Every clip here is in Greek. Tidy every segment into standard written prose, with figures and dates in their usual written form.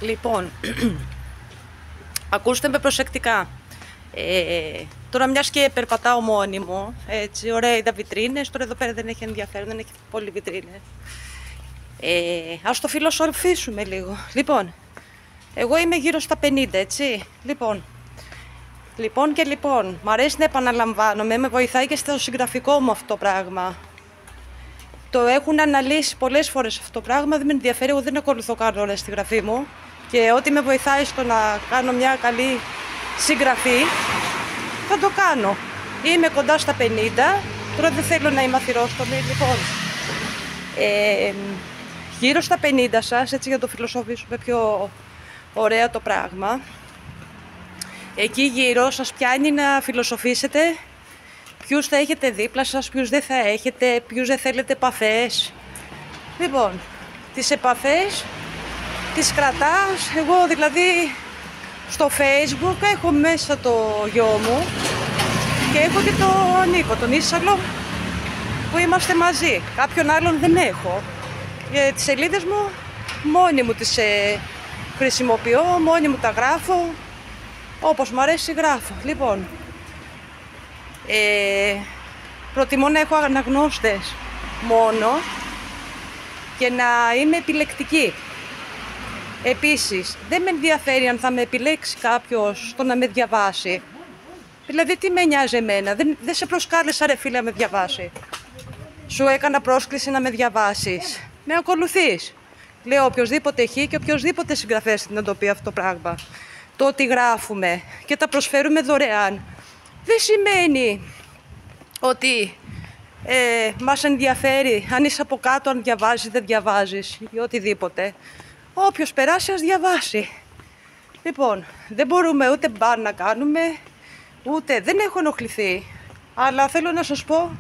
Λοιπόν, ακούστε με προσεκτικά. Τώρα μιας και περπατάω μόνη μου, έτσι, ωραία είδα βιτρίνες, τώρα εδώ πέρα δεν έχει ενδιαφέρον, δεν έχει πολύ βιτρίνες. Ας το φιλοσοφήσουμε λίγο. Λοιπόν, εγώ είμαι γύρω στα 50, έτσι. Λοιπόν, μ' αρέσει να επαναλαμβάνομαι, με βοηθάει και στο συγγραφικό μου αυτό το πράγμα. Το έχουν αναλύσει πολλές φορές αυτό το πράγμα, δεν με ενδιαφέρει, εγώ δεν ακολουθώ καν όλα στη γραφή μου και ό,τι με βοηθάει στο να κάνω μια καλή συγγραφή θα το κάνω. Είμαι κοντά στα 50, τώρα δεν θέλω να είμαι αθυρόστομη, λοιπόν. Γύρω στα 50 σας, έτσι για να το φιλοσοφήσουμε πιο ωραία το πράγμα. Εκεί γύρω σας πιάνει να φιλοσοφήσετε ποιους θα έχετε δίπλα σας, ποιους δεν θα έχετε, ποιους δεν θέλετε επαφές. Λοιπόν, τις επαφές τις κρατάς, εγώ δηλαδή στο Facebook έχω μέσα το γιο μου και έχω και τον Νίκο, τον Ίσαλο που είμαστε μαζί. Κάποιον άλλον δεν έχω. Τις σελίδες μου μόνη μου τις χρησιμοποιώ, μόνη μου τα γράφω, όπως μου αρέσει γράφω. Λοιπόν, προτιμώ να έχω αναγνώστες μόνο και να είμαι επιλεκτική. Επίσης, δεν με ενδιαφέρει αν θα με επιλέξει κάποιος το να με διαβάσει. Δηλαδή, τι με νοιάζει εμένα, δεν σε προσκάλεσα ρε φίλε να με διαβάσει. Σου έκανα πρόσκληση να με διαβάσεις. Με ακολουθείς. Λέω οποιοδήποτε έχει και οποιοδήποτε συγγραφέας να το πει αυτό το πράγμα. Το ότι γράφουμε και τα προσφέρουμε δωρεάν δεν σημαίνει ότι μας ενδιαφέρει αν είσαι από κάτω, αν διαβάζεις, δεν διαβάζεις ή οτιδήποτε. Όποιος περάσει ας διαβάσει. Λοιπόν, δεν μπορούμε ούτε μπαν να κάνουμε, ούτε δεν έχω ενοχληθεί. Αλλά θέλω να σας πω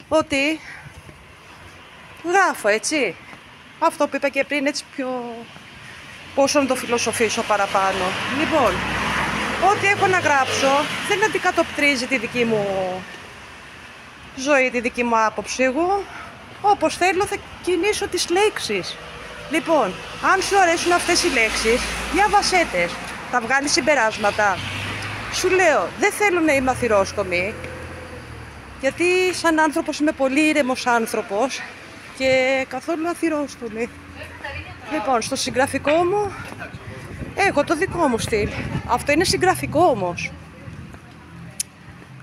ότι γράφω, έτσι. Αυτό που είπα και πριν, έτσι πιο πόσο να το φιλοσοφήσω παραπάνω. Λοιπόν, ό,τι έχω να γράψω δεν αντικατοπτρίζει τη δική μου ζωή, τη δική μου άποψη. Εγώ όπως θέλω θα κινήσω τις λέξεις. Λοιπόν, αν σου αρέσουν αυτές οι λέξεις, διάβασέ τες, θα βγάλεις συμπεράσματα. Σου λέω, δεν θέλω να είμαι αθυρόστομη, γιατί σαν άνθρωπος είμαι πολύ ήρεμος άνθρωπος και καθόλου αθυρόστομη. Λοιπόν, στο συγγραφικό μου έχω το δικό μου στυλ. Αυτό είναι συγγραφικό όμως.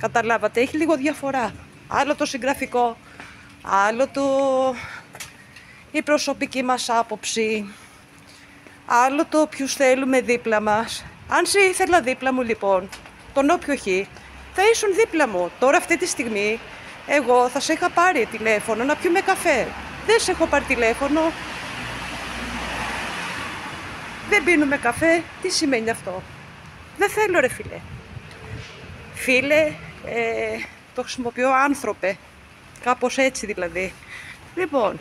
Καταλάβατε, έχει λίγο διαφορά. Άλλο το συγγραφικό, άλλο η προσωπική μας άποψη, άλλο το ποιους θέλουμε δίπλα μας. Αν σε ήθελα δίπλα μου λοιπόν, τον όποιο έχει, θα ήσουν δίπλα μου. Τώρα αυτή τη στιγμή, εγώ θα σε είχα πάρει τηλέφωνο να πιούμε καφέ. Δεν σε έχω πάρει τηλέφωνο, δεν πίνουμε καφέ. Τι σημαίνει αυτό? Δεν θέλω ρε φίλε. Φίλε, το χρησιμοποιώ άνθρωπε. Κάπως έτσι δηλαδή. Λοιπόν,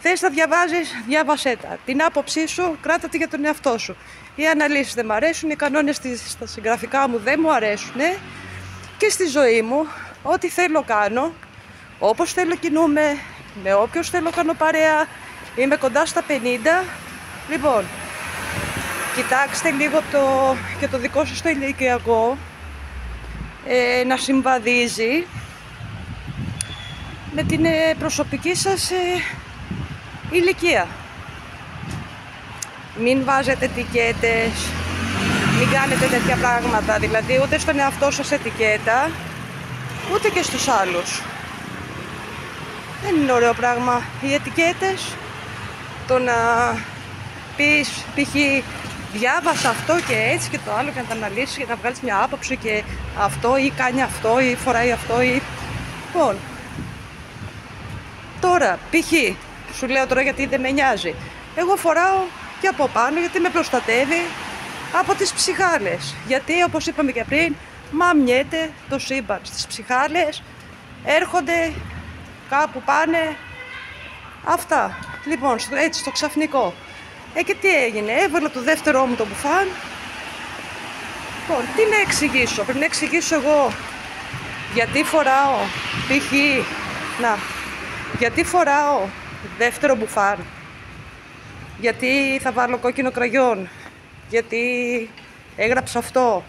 θες να διαβάζεις, διάβασέ τα. Την άποψή σου, κράτα τη για τον εαυτό σου. Οι αναλύσεις δεν μου αρέσουν, οι κανόνες στα συγγραφικά μου δεν μου αρέσουν. Και στη ζωή μου, ό,τι θέλω κάνω, όπως θέλω κινούμε, με όποιος θέλω κάνω παρέα, είμαι κοντά στα 50. Λοιπόν, κοιτάξτε λίγο και το δικό σας το ηλικιακό, να συμβαδίζει με την προσωπική σας ηλικία. Μην βάζετε ετικέτες, μην κάνετε τέτοια πράγματα, δηλαδή ούτε στον εαυτό σας ετικέτα, ούτε και στους άλλους. Δεν είναι ωραίο πράγμα οι ετικέτες, το να πεις π.χ. διάβασα αυτό και έτσι και το άλλο και να τα αναλύσεις και να βγάλεις μια άποψη και αυτό ή κάνει αυτό ή φοράει αυτό ή... Λοιπόν, τώρα π.χ. σου λέω τώρα γιατί δεν με νοιάζει. Εγώ φοράω και από πάνω γιατί με προστατεύει από τις ψυχάλες. Γιατί όπως είπαμε και πριν, μαμιέται το σύμπαν. Στις ψυχάλες έρχονται, κάπου πάνε, αυτά. Λοιπόν, έτσι στο ξαφνικό. Και τι έγινε, έβαλα το δεύτερό μου το μπουφάν. Λοιπόν, τι να εξηγήσω, πρέπει να εξηγήσω εγώ γιατί φοράω π.χ. γιατί φοράω δεύτερο μπουφάν. γιατί θα βάλω κόκκινο κραγιόν, γιατί έγραψα αυτό.